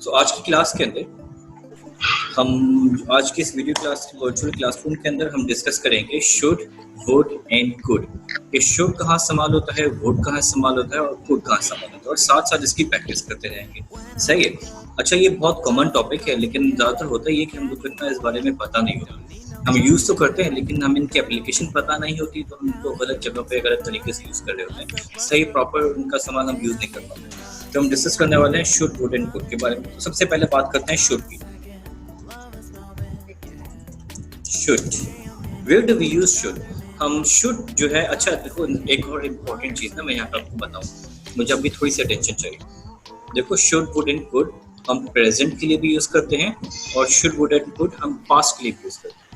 सो आज की क्लास के अंदर हम आज की इस वीडियो क्लास वर्चुअल क्लासरूम के अंदर हम डिस्कस करेंगे शुड, वुड एंड कुड। ये शुड कहाँ इस्तेमाल होता है, वुड कहाँ इस्तेमाल होता है और कुड कहाँ इस्तेमाल होता है, और साथ साथ इसकी प्रैक्टिस करते रहेंगे। सही है। अच्छा, ये बहुत कॉमन टॉपिक है, लेकिन ज़्यादातर होता ये कि हम लोग को इतना इस बारे में पता नहीं होता। हम यूज़ तो करते हैं, लेकिन हम इनकी एप्लीकेशन पता नहीं होती, तो हम इनको गलत जगह पे गलत तरीके से यूज़ कर रहे होते हैं। सही प्रॉपर उनका सामान हम यूज़ नहीं कर पाते। तो हम डिस्कस करने वाले हैं शुड, वुड एंड कुड के बारे में। तो सबसे पहले बात करते हैं शुड की। Should, where do we use should? हम शुड जो है, अच्छा देखो, एक और इम्पोर्टेंट चीज़ ना मैं यहाँ पर आपको बताऊँ, मुझे अभी थोड़ी सी अटेंशन चाहिए। देखो, शुड, वुड एंड कुड हम प्रेजेंट के लिए भी यूज़ करते हैं, और शुड, वुड एंड कुड हम पास्ट के लिए भी यूज़ करते हैं।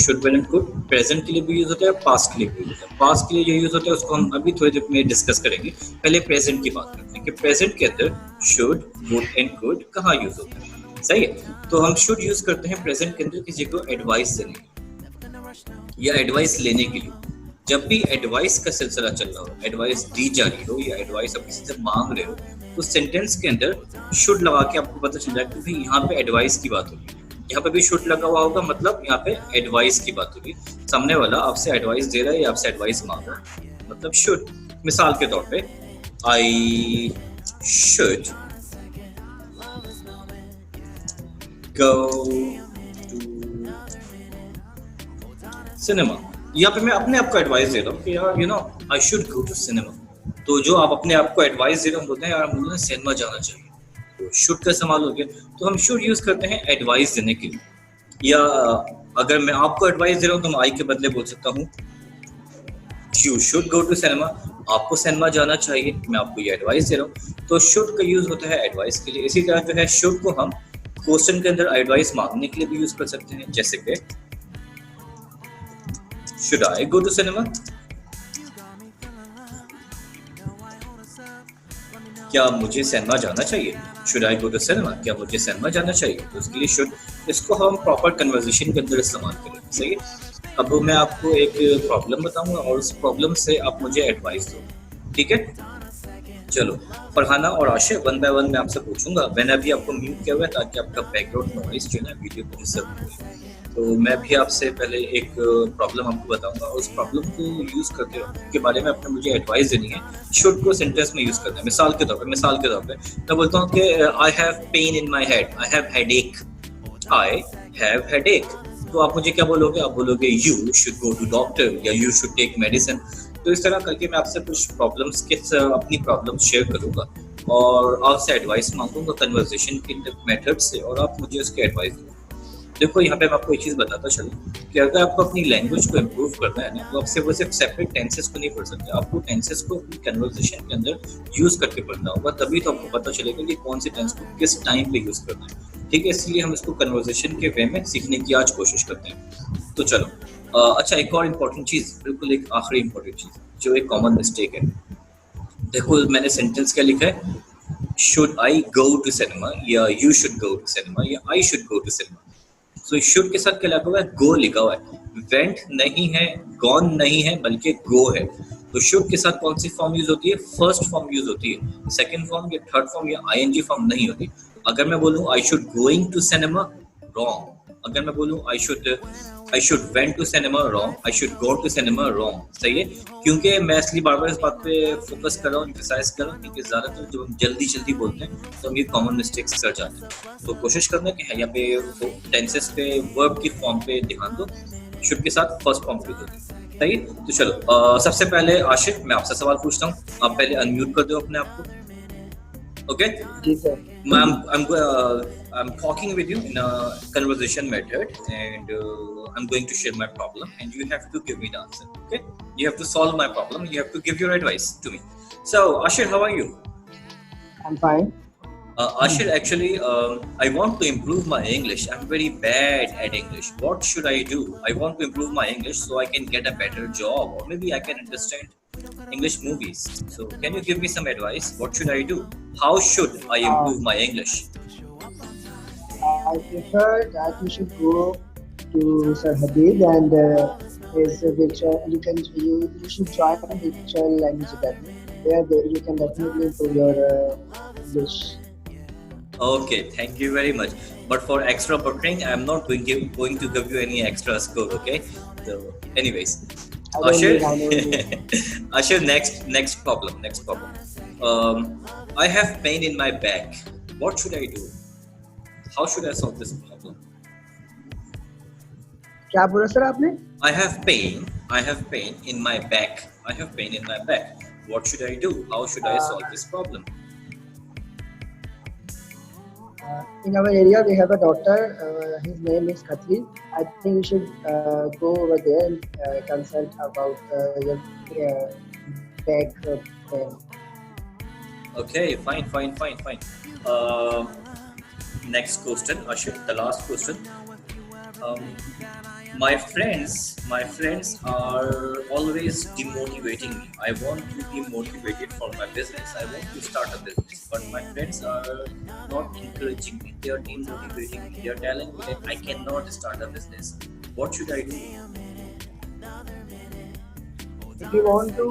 Should, would and could present के लिए भी यूज़ होता है, पास्ट के लिए भी यूज़ होता है। पास्ट के लिए जो यूज़ होता है उसको हम अभी थोड़ी देर में डिस्कस करेंगे। पहले प्रेजेंट की बात करते हैं कि प्रेजेंट के अंदर शुड, वुड एंड कुड कहाँ यूज़ होता है। सही है। तो हम शुड यूज़ करते हैं प्रेजेंट के अंदर किसी को एडवाइस देने के या एडवाइस लेने के लिए। जब भी एडवाइस का सिलसिला चल रहा हो, एडवाइस दी जा रही हो या एडवाइस आप किसी से मांग रहे हो, तो सेंटेंस के अंदर शुड लगा के आपको पता चल जाए कि भाई यहाँ पे एडवाइस की बात होगी। यहाँ पे भी शुड लगा हुआ होगा, मतलब यहाँ पे एडवाइस की बात होगी। सामने वाला आपसे एडवाइस दे रहा है या आपसे एडवाइस मांग रहा है, मतलब शुड। मिसाल के तौर पे, I should go to cinema। यहाँ पे मैं अपने आप को एडवाइस दे रहा हूँ कि यार I should go to cinema. तो जो आप अपने आप को एडवाइस दे रहे हो, बोलते हैं यार मुझे सिनेमा जाना चाहिए, तो शुड का इस्तेमाल हो गया। तो हम शुड यूज करते हैं एडवाइस देने के लिए। या अगर मैं आपको एडवाइस दे रहा हूँ तो मैं आई के बदले बोल सकता हूँ you should go to cinema. आपको सिनेमा जाना चाहिए, मैं आपको ये एडवाइस दे रहा हूँ। तो शुड का यूज होता है एडवाइस के लिए। इसी तरह जो है शुड को हम क्वेश्चन के अंदर एडवाइस मांगने के लिए भी यूज कर सकते हैं, जैसे कि should I go to cinema, क्या मुझे सिनेमा जाना चाहिए। Should I go to cinema, क्या मुझे सिनेमा जाना चाहिए। तो उसके लिए शुड, इसको हम प्रॉपर कन्वर्सेशन के अंदर इस्तेमाल करें। सही है। अब मैं आपको एक प्रॉब्लम बताऊंगा और उस प्रॉब्लम से आप मुझे एडवाइस दो, ठीक है। चलो, फरहाना और आशिर वन बाय वन मैं आपसे पूछूंगा। मैंने अभी आपको म्यूट किया हुआ है ताकि आपका बैकग्राउंड नॉइस जो है वीडियो को डिस्टर्ब करे। तो मैं भी आपसे पहले एक प्रॉब्लम आपको बताऊंगा, और उस प्रॉब्लम को यूज करते हुए के बारे में आपने मुझे एडवाइस देनी है। शुड को सेंटेंस में यूज करना है। मिसाल के तौर पे मैं बोलता हूँ कि I have pain in my head, I have headache, I have headache. तो आप मुझे क्या बोलोगे? आप बोलोगे you should go to doctor या यू शुड टेक मेडिसिन। तो इस तरह करके मैं आपसे कुछ प्रॉब्लम्स के अपनी प्रॉब्लम्स शेयर करूंगा और आपसे एडवाइस मांगूंगा कन्वर्सेशन के मेथड से, और आप मुझे उसकी एडवाइस दो। देखो, यहाँ पे मैं आपको एक चीज़ बताता चलूँ कि अगर आपको अपनी लैंग्वेज को इम्प्रूव करना है ना, तो आपसे वो सिर्फ सेपरेट टेंसेस को नहीं पढ़ सकते। आपको टेंसेस को अपनी कन्वर्सेशन के अंदर यूज़ करके पढ़ना होगा, तभी तो आपको पता चलेगा कि कौन सी टेंस को किस टाइम पे यूज़ करना है। ठीक है, इसलिए हम इसको कन्वर्सेशन के वे में सीखने की आज कोशिश करते हैं। तो चलो, अच्छा, एक और इम्पोर्टेंट चीज़, बिल्कुल एक आखिरी इम्पोर्टेंट चीज़ जो एक कॉमन मिस्टेक है। देखो, मैंने सेंटेंस क्या लिखा है, should I go to cinema, या you should go to cinema, या I should go to cinema. तो शुड के साथ क्या लगा हुआ है? गो लिखा हुआ है। वेंट नहीं है, गॉन नहीं है, बल्कि गो है। तो शुड के साथ कौन सी फॉर्म यूज होती है? फर्स्ट फॉर्म यूज होती है। सेकंड फॉर्म या थर्ड फॉर्म या आईएनजी फॉर्म नहीं होती। अगर मैं बोलूं I should going to cinema, wrong. अगर मैं बोलूं I should went to cinema, wrong. I should go to cinema, wrong. सही है। क्योंकि मैं इसलिए बार बार इस बात पे फोकस कर रहा हूँ, एम्फसाइज कर रहा हूँ, क्योंकि ज्यादातर जब हम जल्दी जल्दी बोलते हैं तो हम ये कॉमन मिस्टेक्स कर जाते हैं। तो कोशिश करना कि यहाँ पे टेंसेस पे, वर्ब की फॉर्म पे ध्यान दो। शुड के साथ फर्स्ट फॉर्म यूज होती है। सही। तो चलो, सबसे पहले आशिक, मैं आपसे सवाल पूछता हूँ। आप पहले अनम्यूट कर दो अपने आप को। Okay? जी sir. I'm talking with you in a conversation method, and I'm going to share my problem, and you have to give me the answer. Okay? You have to solve my problem. You have to give your advice to me. So, Ashir, how are you? I'm fine. Ashir, actually, I want to improve my English. I'm very bad at English. What should I do? I want to improve my English so I can get a better job, or maybe I can understand English movies. So, can you give me some advice? What should I do? How should I improve my English? I prefer that you should go to Sir Habib and his you should join Virtual Language Academy. There you can definitely improve your English. Okay, thank you very much. But for extra buttering, I'm not going to give you any extra score. Okay. So, anyways, I don't Ashir, need, I don't need. Ashir, next problem, next problem. I have pain in my back. What should I do? How should I solve this problem? क्या बोला sir आपने? I have pain. I have pain in my back. I have pain in my back. What should I do? How should I solve this problem? In our area, we have a doctor. His name is Khatri. I think you should go over there and consult about your back pain. Okay, fine, fine, fine, fine. Uh, Next question, Ashit, the last question. Um, my friends are always demotivating me. I want to be motivated for my business. I want to start a business, but my friends are not encouraging me. They are demotivating me. They are telling me that I cannot start a business. What should I do? If you want to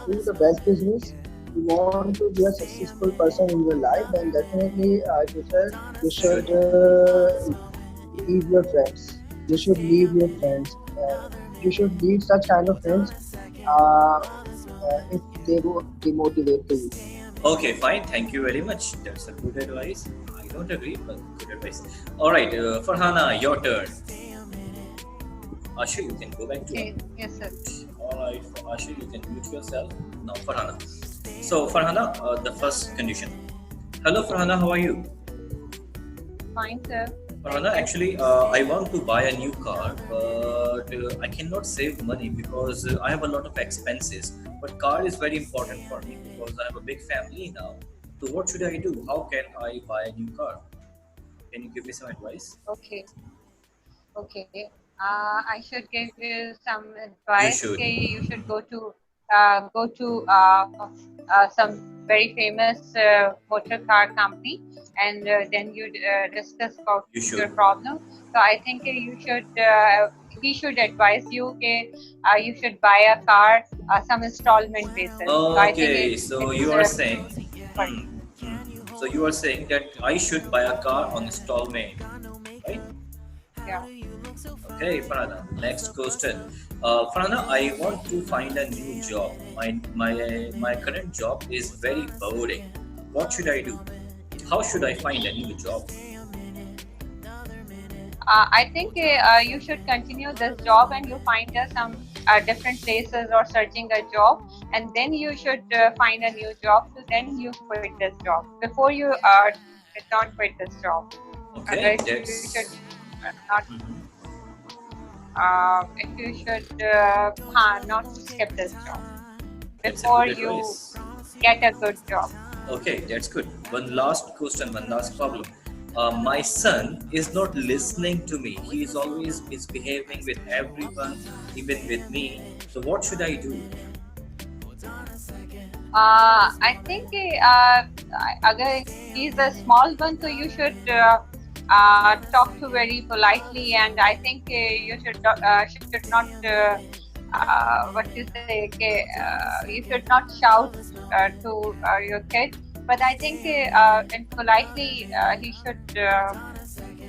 do the best business, you want to be a successful person in your life, then definitely I prefer you should leave your friends. You should leave your friends. You should leave such kind of friends if they will demotivate you. Okay, fine. Thank you very much. That's a good advice. I don't agree, but good advice. All right, Farhana, your turn. Asha, you can go back to. Okay, yes, sir. All right, Asha, you can mute yourself. Now, Farhana. So, Farhana, the first condition. Hello, Farhana, how are you? Fine, sir. Farhana, actually, I want to buy a new car, but I cannot save money because I have a lot of expenses. But car is very important for me because I have a big family now. So, what should I do? How can I buy a new car? Can you give me some advice? Okay, okay. I should give you some You advice. should. Okay, you should go to some very famous motor car company, and then you discuss about You should. your problem. So I think you should. He should advise you. Okay, you should buy a car some installment basis. So I think Okay, so it's you are saying, fine. so you are saying that I should buy a car on installment, right? Yeah. Okay, Farhana. Next question. Farhana, I want to find a new job. My current job is very boring. What should I do? How should I find a new job? I think you should continue this job and you find some different places or searching a job, and then you should find a new job. So then you quit this job before you don't quit this job. Okay, Otherwise, you that's. should not. Mhm. If you should not skip this job That's a before good you advice. get a good job. Okay, that's good. One last question, one last problem. My son is not listening to me. He is always misbehaving with everyone, even with me. So what should I do? I think अगर he's a small one, so you should talk to very politely, and I think you should not what you say, you should not shout to your kid. But I think in politely he should.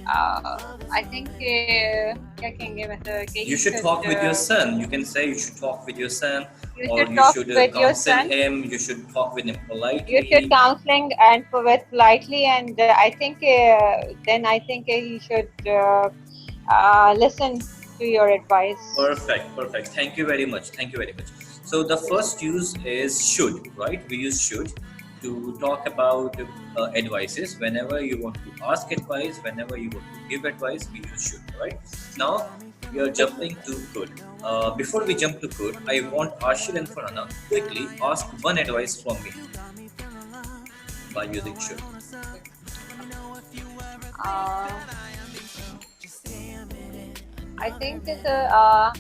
I think क्या कहेंगे मतलब कि You should talk with your son. You can say you should talk with your son, you or should you talk should with your counsel son. him. You should talk with him politely. You should counseling and with politely, and I think then I think he should listen to your advice. Perfect, perfect. Thank you very much. Thank you very much. So the first use is should, right? We use should to talk about advices. Whenever you want to ask advice, whenever you want to give advice, we use should, right? Now we are jumping to could. Before we jump to could, I want Ashil and Farhana quickly ask one advice from me by using should. Uh, I think it's a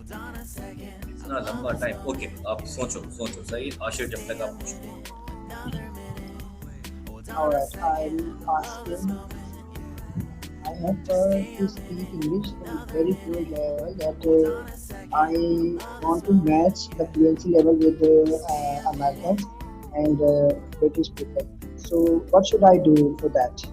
इतना लंबा time okay आप सोचो सोचो सही आशिर जब तक आप पूछो Alright, I'll ask him. I have to speak English in very fluent level that I want to match the fluency level with Americans and British people. So what should I do for that?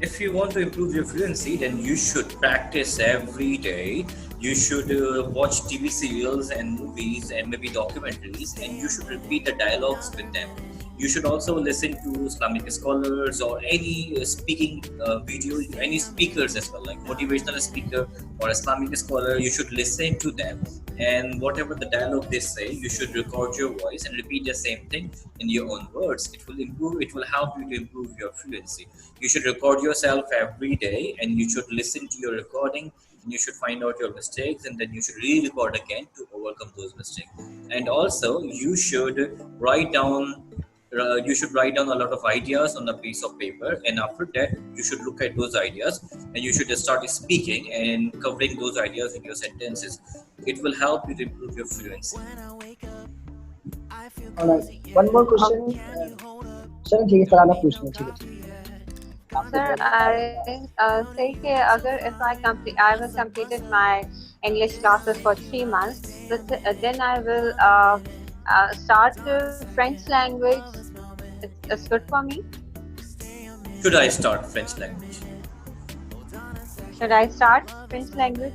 If you want to improve your fluency, then you should practice every day. You should watch TV serials and movies and maybe documentaries, and you should repeat the dialogues with them. You should also listen to Islamic scholars or any speaking video, any speakers as well, like motivational speaker or Islamic scholar. You should listen to them, and whatever the dialogue they say, you should record your voice and repeat the same thing in your own words. It will improve. It will help you to improve your fluency. You should record yourself every day, and you should listen to your recording, and you should find out your mistakes, and then you should re-record again to overcome those mistakes. And also you should write down a lot of ideas on a piece of paper, and after that you should look at those ideas and you should start speaking and covering those ideas in your sentences. It will help you to improve your fluency. Alright, one more question. चलो ठीक है, फिर आना पूछना, ठीक है। Sir, I say कि अगर if I will completed my English classes for 3 months, then I will start French language. It's good for me. Should I start French language? Should I start French language?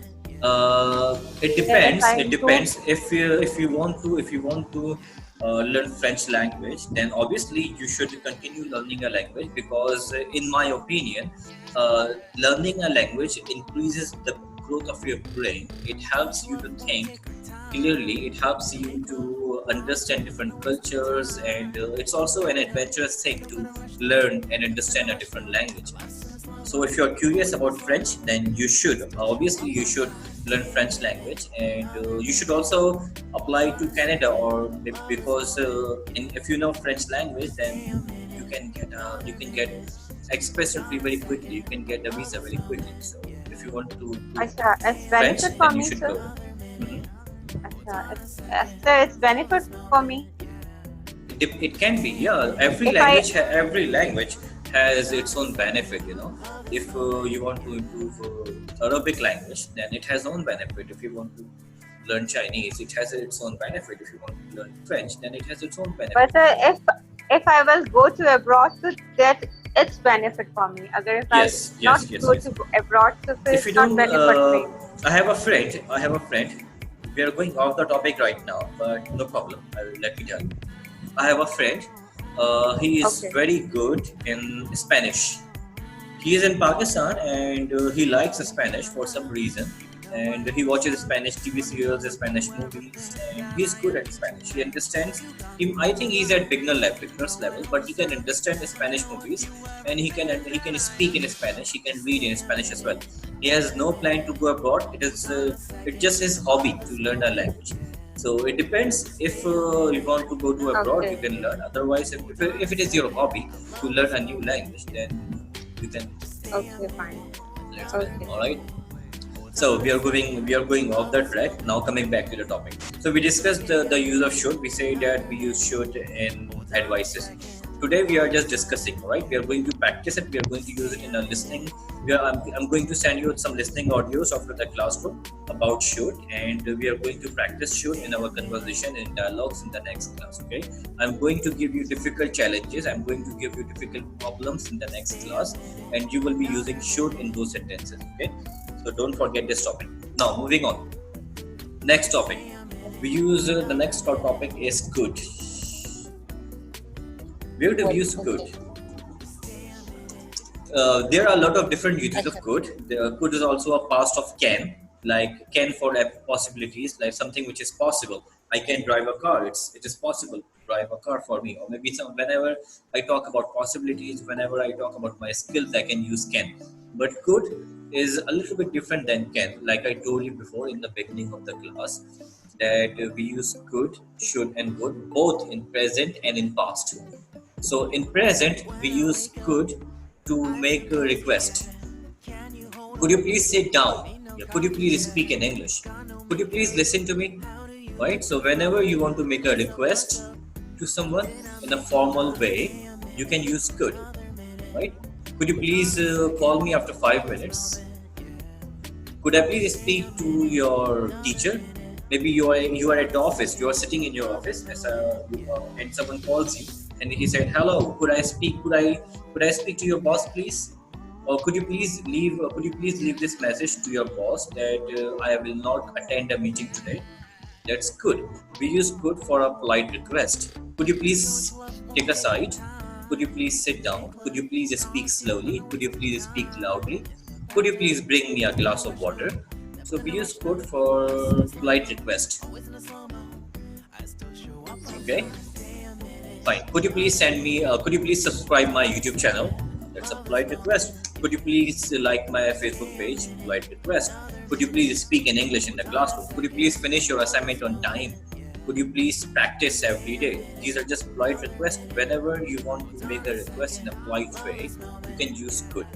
It depends. It depends. If you want to learn French language, then obviously you should continue learning a language, because in my opinion, learning a language increases the growth of your brain. It helps you to think clearly. It helps you to understand different cultures, and it's also an adventurous thing to learn and understand a different language. So if you're curious about French, then you should learn French language, and you should also apply to Canada, or because if you know French language, then you can get express entry very quickly. You can get a visa very quickly. So if you want to it's French, benefit for then you me, should sir. go. Mhm. It's benefit for me. It can be, yeah. Every language has its own benefit. If you want to improve Arabic language, then it has own benefit. If you want to learn Chinese, it has its own benefit. If you want to learn French, then it has its own benefit. But if I will go to abroad, so that it's benefit for me. Agar if Yes, I not yes, go yes. to abroad, so If you it's not don't, benefit for me. I have a friend. We are going off the topic right now, but no problem. Let me tell you. I have a friend. He is Okay. very good in Spanish. He is in Pakistan, and he likes Spanish for some reason. And he watches Spanish TV serials, Spanish movies, and he's good at Spanish. He understands. I think he's at beginner's level, but he can understand Spanish movies, and he can speak in Spanish. He can read in Spanish as well. He has no plan to go abroad. It's just his hobby to learn a language. So it depends. If you want to go to abroad, Okay. you can learn. Otherwise, if it is your hobby to learn a new language, then you can Okay, fine. learn. Okay. All right. So we are going off the track. Now coming back to the topic. So we discussed the use of should. We say that we use should in advices. Today we are just discussing, right? We are going to practice it. We are going to use it in a listening. I'm going to send you some listening audios after the classroom about should, and we are going to practice should in our conversation and dialogues in the next class. Okay? I'm going to give you difficult challenges. I'm going to give you difficult problems in the next class, and you will be using should in those sentences. Okay? So don't forget this topic. Now moving on. Next topic. We use the next topic is could. We have to use could. There are a lot of different uses of could. Could is also a past of can, like can for possibilities, like something which is possible. I can drive a car. It is possible to drive a car for me. Or maybe whenever I talk about possibilities, whenever I talk about my skills, I can use can. But could is a little bit different than can. Like I told you before in the beginning of the class, that we use could, should, and would both in present and in past. So in present, we use could to make a request. Could you please sit down? Yeah, could you please speak in English? Could you please listen to me? Right? So whenever you want to make a request to someone in a formal way, you can use could. Right? Could you please call me after 5 minutes? Could I please speak to your teacher? maybe you are at the office, you are sitting in your office, and someone calls you and he said, hello, could I speak to your boss please, or could you please leave this message to your boss that I will not attend a meeting today. That's good. We use could for a polite request. Could you please take a side? Could you please sit down? Could you please speak slowly? Could you please speak loudly? Could you please bring me a glass of water? So we use could for polite request. Okay, fine. Could you please could you please subscribe my YouTube channel? That's a polite request. Could you please like my Facebook page? Polite request. Could you please speak in English in the classroom? Could you please finish your assignment on time? Could you please practice every day? These are just polite requests. Whenever you want to make a request in a polite way, you can use could.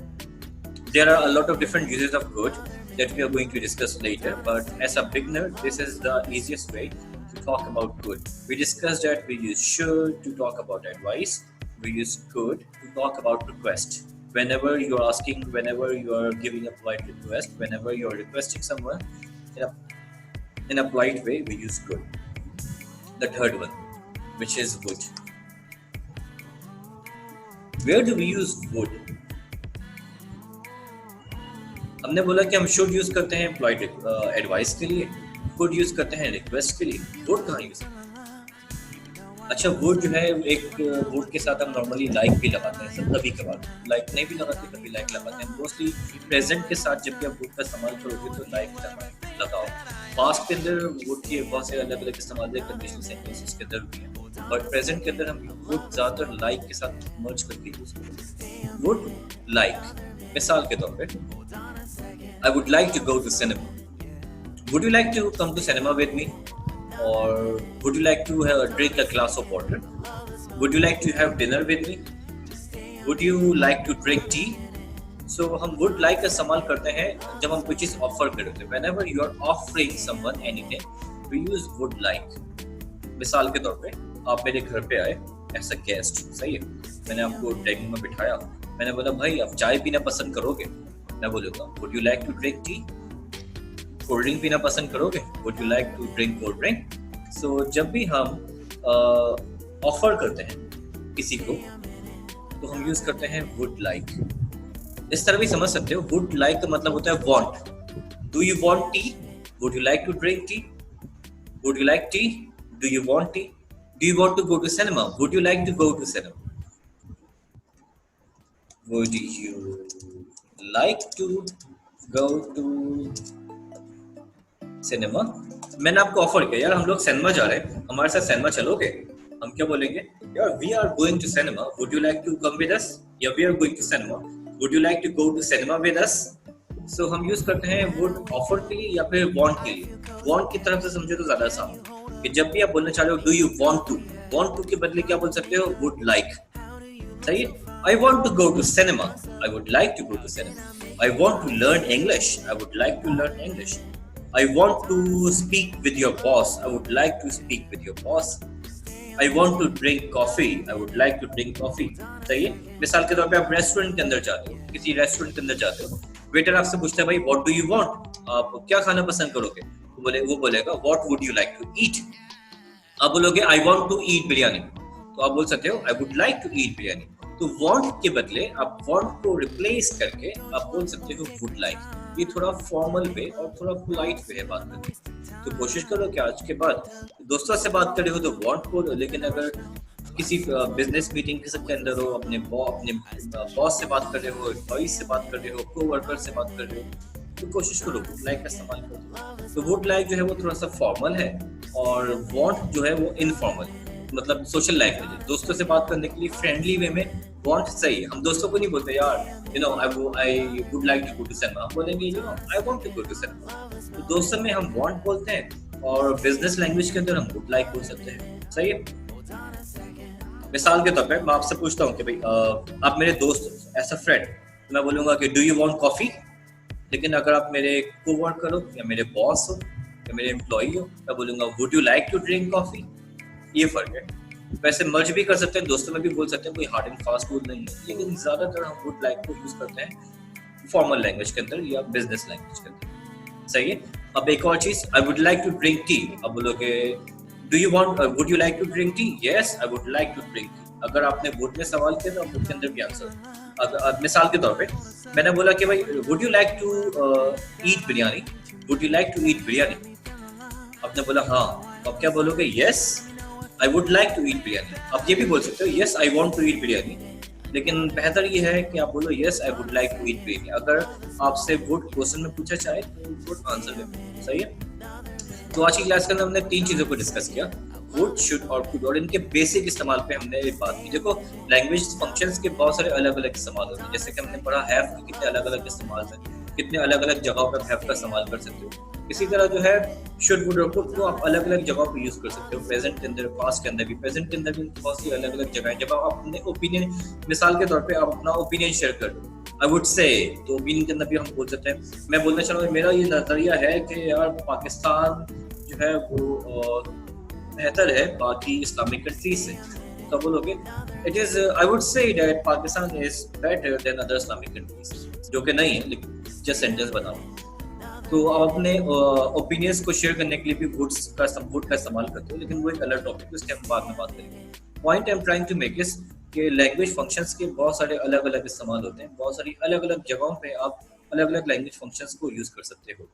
There are a lot of different uses of could that we are going to discuss later, but as a beginner, this is the easiest way to talk about could. We discussed that we use should to talk about advice. We use could to talk about request. Whenever you are asking, whenever you are giving a polite request, whenever you are requesting someone in a polite way, we use could. The third one, which is would. Where do we use would? हमने बोला कि हम should use करते हैं polite advice के लिए, could use करते हैं रिक्वेस्ट के लिए, वुड कहाँ यूज करते हैं? अच्छा, वुड जो है एक वुड के साथ हम नॉर्मली लाइक भी लगाते हैं, सब कभी कभार लाइक नहीं भी लगाते, कभी लाइक लगाते हैं। मोस्टली प्रेजेंट के साथ जब भी आप वुड का इस्तेमाल करोगे तो लाइक लगाओ। पास्ट के अंदर वुड के बहुत से अलग अलग इस्तेमाल है, कंडीशनल सेंटेंसेस के अंदर भी है, बट प्रेजेंट के अंदर हम वुड ज़्यादातर लाइक के साथ मर्ज करके यूज करते हैं। वुड लाइक, मिसाल के तौर पे I would like to go to cinema. Would you like to come to cinema with me? Or would you like to drink a glass of water? Would you like to have dinner with me? Would you like to drink tea? So हम would like का इस्तेमाल करते हैं जब हम कोई चीज़ offer कर रहे हैं। Whenever you are offering someone anything, we use would like. मिसाल के तौर पे आप मेरे घर पे आए as a guest, सही है? मैंने आपको डाइनिंग में बिठाया, मैंने बोला भाई आप चाय पीना पसंद करोगे? मैं बोलूँगा would you like to drink tea? Cold drink पीना पसंद करोगे? would you like to drink cold drink? So जब भी हम ऑफर करते हैं किसी को तो हम यूज करते हैं would like। इस तरह भी समझ सकते हो, would like का मतलब होता है want। Do you want tea? Would you like to drink tea? Would you like tea? Do you want tea? Do you want to go to cinema? Would you like to go to cinema? Would you like to go to cinema? मैंने आपको offer किया, यार हम लोग cinema जा रहे हैं, हमारे साथ सिनेमा चलोगे? हम क्या बोलेंगे? यार we are going to cinema, would you like to come with us? या we are going to cinema, would you like to go to cinema with us? So हम यूज करते हैं would ऑफर के लिए या फिर want के लिए। want की तरफ से समझे तो ज्यादा आसान है कि जब भी आप बोलना चाह रहे हो do you want to के बदले क्या बोल सकते हो? would like। सही है? I want to go to cinema, I would like to go to cinema. I want to learn English, I would like to learn English. I want to speak with your boss, I would like to speak with your boss. I want to drink coffee, I would like to drink coffee. सही है? मिसाल के तौर पे आप restaurant के अंदर जाते हो, किसी रेस्टोरेंट के अंदर जाते हो, वेटर आपसे पूछता है भाई what do you want? आप क्या खाना पसंद करोगे? वो बोलेगा what would you like to eat? आप बोलोगे I want to eat biryani, तो आप बोल सकते हो I would like to eat biryani. तो want के बदले आप want को रिप्लेस करके आप बोल सकते हो would like। ये थोड़ा फॉर्मल वे और थोड़ा पोलाइट वे है बात करने की। तो कोशिश करो कि आज के बाद दोस्तों से बात कर रहे हो तो want बोलो, लेकिन अगर किसी बिजनेस मीटिंग के अंदर हो, अपने बॉस से बात कर रहे हो, एम्प्लॉई से बात कर रहे हो, कोवर्कर से बात कर रहे हो, तो कोशिश करो would like का इस्तेमाल करो। तो would like जो है वो थोड़ा सा फॉर्मल है और want जो है वो इनफॉर्मल, मतलब सोशल लाइफ में दोस्तों से बात करने के लिए फ्रेंडली वे में want सही है। हम दोस्तों को नहीं बोलते यार I would like to go to cinema, हम बोलेंगे I want to go to cinema। तो दोस्तों में हम want बोलते हैं और बिजनेस लैंग्वेज के अंदर हम would like बोल सकते हैं। सही है? मिसाल के तौर पे मैं आपसे पूछता हूँ कि भाई आप मेरे दोस्त ऐसा फ्रेंड, तो मैं बोलूँगा कि do you want coffee? लेकिन अगर आप मेरे कोवर्कर हो या मेरे बॉस हो या मेरे एम्प्लॉई हो, मैं बोलूँगा would you like to drink coffee? ये फर्क है। वैसे मर्ज भी कर सकते हैं, दोस्तों में भी बोल सकते हैं, कोई हार्ड एंड फास्ट रूल नहीं है, लेकिन ज्यादातर हम वुड लाइक को यूज करते हैं फॉर्मल लैंग्वेज के अंदर या बिजनेस लैंग्वेज के अंदर। सही है? अब एक और चीज, I would like to drink tea. अब बोलोगे do you want would you like to drink tea? Yes I would like to drink tea. अगर आपने वुड में सवाल किया तो वुड के अंदर भी आंसर। अगर मिसाल के तौर पे मैंने बोला कि भाई would you like to eat biryani, would you like to eat biryani? आपने बोला हाँ, अब क्या बोलोगे? Yes I would like to eat biryani. आप ये भी बोल सकते हो yes I want to eat biryani, लेकिन बेहतर ये है कि आप बोलो yes I would like to eat biryani. अगर आपसे वुड क्वेश्चन में पूछा जाए तो वुड आंसर दें। सही है। तो आज की क्लास के अंदर हमने 3 चीजों को डिस्कस किया, वुड, शुड और कुड, और इनके बेसिक इस्तेमाल पे हमने बात की। देखो लैंग्वेज फंक्शंस के बहुत सारे अलग अलग इस्तेमाल होते हैं, जैसे कि हमने पढ़ा हैव के कितने अलग अलग इस्तेमाल हैं, कितने अलग अलग जगहों पर हैव का इस्तेमाल कर सकते हो। इसी तरह जो है शुड, वुड और कुड को आप अलग अलग जगहों पे यूज कर सकते हो, प्रेजेंट के अंदर, पास्ट के अंदर भी। प्रेजेंट के अंदर भी बहुत सी अलग अलग जगह है जब आप अपने ओपिनियन, मिसाल के तौर पे आप अपना ओपिनियन शेयर कर दो, आई वुड से, तो ओपिनियन के अंदर भी हम बोल सकते हैं। मैं बोलना चाह रहा हूँ मेरा ये नजरिया है कि यार पाकिस्तान जो है वो बेहतर है बाकी इस्लामिक कंट्रीज से, तो बोलोगे it is I would say that Pakistan is better than other Islamic countries, जो कि नहीं है, लेकिन जस्ट सेंटेंस बनाओ। तो आप अपने ओपिनियंस को शेयर करने के लिए भी वुड का इस्तेमाल करते हो, लेकिन वो एक अलग टॉपिक है, उसके हम बाद में बात करेंगे। Point I am trying to make is कि लैंग्वेज फंक्शंस के बहुत सारे अलग अलग इस्तेमाल होते हैं, बहुत सारी अलग अलग जगहों पे आप अलग अलग लैंग्वेज फंक्शंस को यूज कर सकते हो।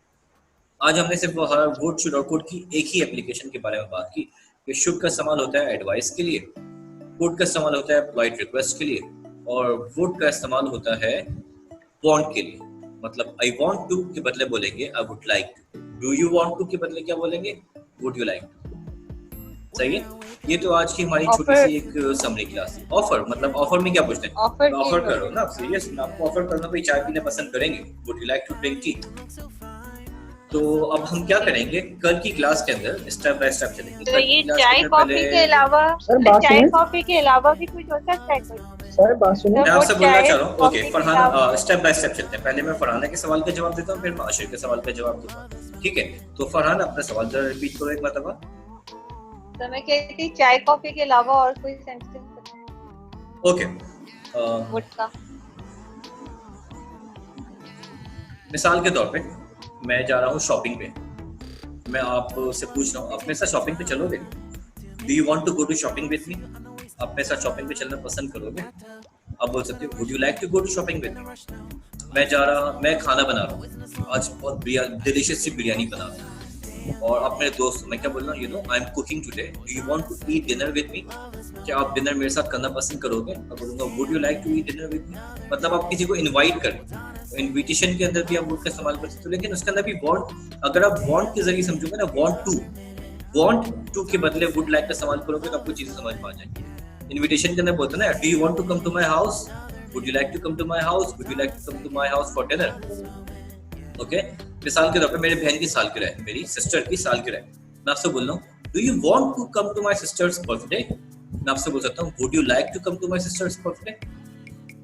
आज हमने सिर्फ वुड, शुड और कुड की एक ही एप्लीकेशन के बारे में बात की कि शुड का इस्तेमाल होता है एडवाइस के लिए, कुड का इस्तेमाल होता है पोलाइट रिक्वेस्ट के लिए, और वुड का इस्तेमाल होता है वांट के लिए। मतलब आई वांट टू के बदले बोलेंगे I would like to, do you want to के बदले क्या बोलेंगे? Would you like to. सही है। ये तो आज की हमारी छोटी सी एक समरी क्लास है। ऑफर मतलब ऑफर में क्या पूछते हैं? ऑफर करो ना, सीरियस आपको ऑफर करना, कोई चाय पीना पसंद करेंगे, would you like to drink tea? तो अब हम क्या करेंगे कल की क्लास के अंदर स्टेप बाय स्टेप चलेंगे। तो ये चाय कॉफी के अलावा, चाय कॉफी के अलावा भी कुछ हो सकता है? सर बात सुनिए, मैं आपसे बोलना चाह रहा हूँ। Okay Farhan, step by step चलते हैं। पहले मैं फरहाना के सवाल का जवाब देता हूँ, फिर मैं आशिर के सवाल का जवाब दूंगा, ठीक है? तो फरहान अपना सवाल जरा रिपीट करो एक मरतबा। तो मैं कहती चाय कॉफी के अलावा और कोई सेंटेंस? ओके वुड का मिसाल के तौर पे मैं जा रहा हूँ शॉपिंग पे, मैं आपसे पूछ रहा हूँ आप मेरे साथ शॉपिंग पे चलोगे? Do you want to go to shopping with me? आप मेरे साथ शॉपिंग पे चलना पसंद करोगे? आप बोल सकते हो would you like to go to shopping with me? मैं खाना बना रहा हूँ, आज बहुत डिलीशियस सी बिरयानी बना रहा हूँ, और आप मेरे दोस्त, मैं क्या बोल रहा हूँ, you know I am cooking today, do you want to eat dinner with me? क्या आप डिनर मेरे साथ करना पसंद करोगे? मैं बोलूंगा would you like to eat dinner with me. मतलब आप किसी को इनवाइट करें, तो इनविटेशन के अंदर भी आप वुड का इस्तेमाल कर सकते हो, लेकिन उसके अंदर भी वांट, अगर आप वांट के जरिए समझोगे ना, वांट टू के बदले वुड लाइक का इस्तेमाल करोगे तो आपको चीजें समझ में आ जाएंगी। इनविटेशन के अंदर बोलते हैं ना, do you want to come to my house, would you like to come to my house, would you like to come to my house for dinner. Okay, मिसाल के तौर पे मेरे बहन की सालगिरह है, मेरी सिस्टर की सालगिरह है, मैं आपसे बोल रहा हूँ do you want to come to my sister's birthday? मैं आपसे बोल सकता हूँ would you like to come to my sister's birthday?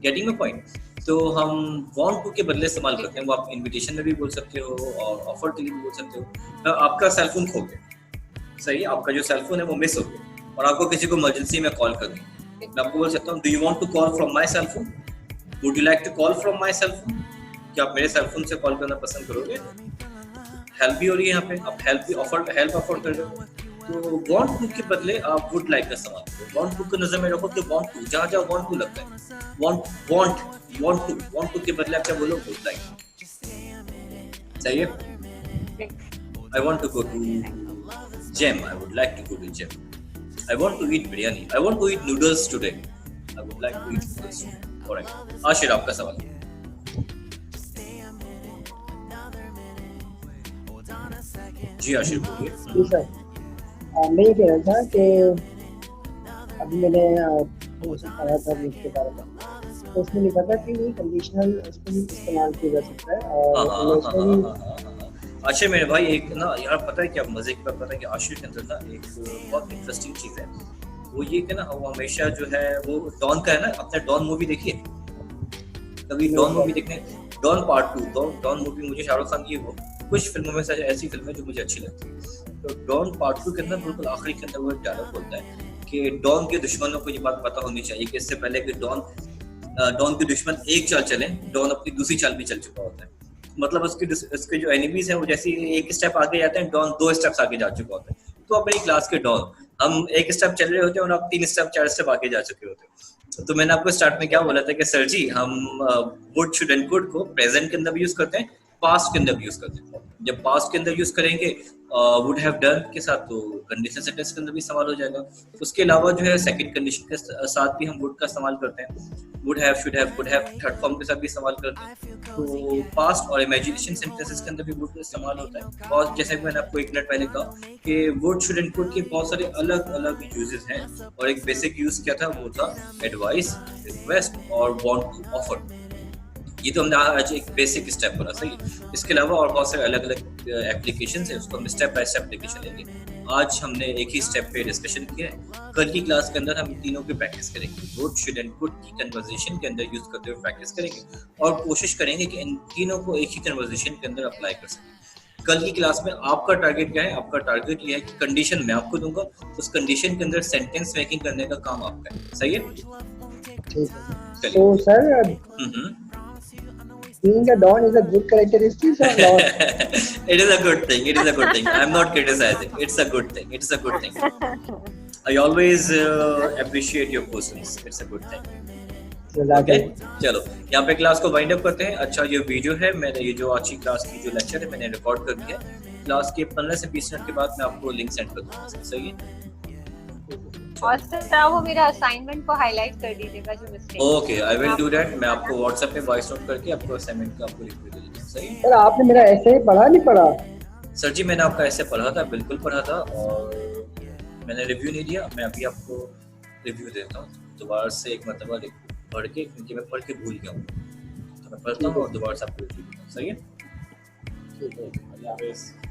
Getting my point? तो हम वांट टू के बदले इस्तेमाल करते हैं, वो आप इनविटेशन में भी बोल सकते हो और ऑफर के लिए भी बोल सकते हो। तो आपका सेलफोन खो गया, सही है, आपका जो सेलफोन है वो मिस हो गया और आपको किसी को इमरजेंसी में कॉल करनी, मैं आपको बोल सकता हूँ do you want to call from my cellphone? Would you like to call from my cellphone? क्या आप मेरे सेलफोन से कॉल करना पसंद करोगे? हेल्प भी हो रही है यहाँ पे, आप हेल्प ऑफर कर रहे हो, तो वांट टू के बदले आप वुड लाइक का इस्तेमाल करो। वांट टू को नजर में रखो कि वांट टू, जहाँ जहाँ वांट टू लगता है, वांट टू के बदले आप क्या बोलो? Would like. सही है। I want to go to gym, I would like to go to gym. I want to eat biryani, I want to eat noodles today, I would like to eat noodles today. Alright, Ashir आपका सवाल। जी आशिर बोलिए। जी sir, मैं ये कह रहा था कि अभी मैंने पढ़ा था न्यूज़ के बारे में, तो उसमें लिखा था कि कंडीशनल इस्तेमाल किया जा सकता है। आशिर मेरे भाई, एक ना यार पता है क्या मजे की बात, पता है कि आशिर के अंदर ना एक बहुत इंटरेस्टिंग चीज है, वो ये कि ना वो हमेशा जो है वो डॉन का है ना, आपने डॉन मूवी देखी है कभी? डॉन मूवी देखने, डॉन पार्ट 2, डॉन मूवी, मुझे शाहरुख खान की वो कुछ फिल्मों में से ऐसी फिल्में जो मुझे अच्छी लगती है, तो डॉन पार्ट 2 के अंदर बिल्कुल आखिरी के अंदर वो एक डायलॉग बोलता है कि डॉन के दुश्मनों को ये बात पता होनी चाहिए कि इससे पहले कि डॉन के दुश्मन एक चाल चले, डॉन अपनी दूसरी चाल भी चल चुका होता है। मतलब उसके जो एनिमीज हैं वो जैसे एक स्टेप आगे जाते हैं, डॉन 2 स्टेप्स आगे जा चुका होता है। तो अपनी क्लास के डॉन, हम एक स्टेप चल रहे होते हैं और आप 3 स्टेप 4 स्टेप आगे जा चुके होते हैं। तो मैंने आपको स्टार्ट में क्या बोला था कि सर जी हम वुड शुड एंड कुड को प्रेजेंट के अंदर भी यूज करते हैं, पास्ट के अंदर भी यूज करते हैं। जब पास्ट के अंदर यूज करेंगे वुड हैव डन के साथ, तो कंडीशन सेंटेंस के अंदर भी इस्तेमाल हो जाएगा। उसके अलावा जो है सेकंड कंडीशन के साथ भी हम वुड का इस्तेमाल करते हैं, would have, should have, could have third form के साथ भी इस्तेमाल करते हैं। तो पास्ट और इमेजिनेशन सेंटेंसेस के अंदर भी वुड का इस्तेमाल होता है। और जैसे कि मैंने आपको 1 मिनट पहले कहा कि वुड, शुड एंड कुड के बहुत सारे अलग अलग यूजेस हैं, और एक बेसिक यूज क्या था, वो था एडवाइस, रिक्वेस्ट और वांट टू ऑफर। ये तो हमने आज एक बेसिक स्टेप बोला, सही है। इसके अलावा और बहुत सारे अलग अलग एप्लीकेशंस हैं, उसको हम स्टेप बाय स्टेप एप्लीकेशन लेंगे। आज हमने एक ही स्टेप पे डिस्कशन किया है। कल की क्लास के अंदर हम तीनों की प्रैक्टिस करेंगे, वुड, शुड एंड कुड की कन्वर्सेशन के अंदर यूज करते हुए प्रैक्टिस करेंगे, और कोशिश करेंगे कि इन तीनों को एक ही कन्वर्सेशन के अंदर अप्लाई कर सकें। कल की क्लास में आपका टारगेट क्या है? आपका टारगेट ये है कि कंडीशन मैं आपको दूंगा, उस कंडीशन के अंदर सेंटेंस मेकिंग करने का काम आपका है, सही है? ठीक है। So sir, being a don is a good characteristic or not? It is a good thing. It is a good thing. I'm not criticizing. It's a good thing. It's a good thing. I always appreciate your questions. It's a good thing. Okay? चलो यहाँ पे class को wind up करते हैं। अच्छा, ये video है, मैंने ये जो आज की क्लास की जो लेक्चर है मैंने रिकॉर्ड कर दिया है। क्लास के 15 से 20 मिनट के बाद मैं आपको लिंक सेंड कर दूंगा, सही है? और सर वो मेरा असाइनमेंट को हाईलाइट कर दीजिएगा जो mistake. Okay, I will do that. मैं आपको व्हाट्सएप पे वॉइस नोट करके आपको असाइनमेंट का आपको लिंक दे दूंगा, सही है? सर आपने मेरा ऐसे ही पढ़ा नहीं पढ़ा? सर जी मैंने आपका ऐसे पढ़ा था, बिल्कुल पढ़ा था, और मैंने रिव्यू नहीं दिया। मैं अभी आपको रिव्यू देता हूँ दोबारा से एक मतलब पढ़ के, क्योंकि मैं पढ़ के भूल गया हूँ, तो मैं पढ़ता हूँ और दोबारा से आपको रिव्यू दूंगा, सही है? ठीक है।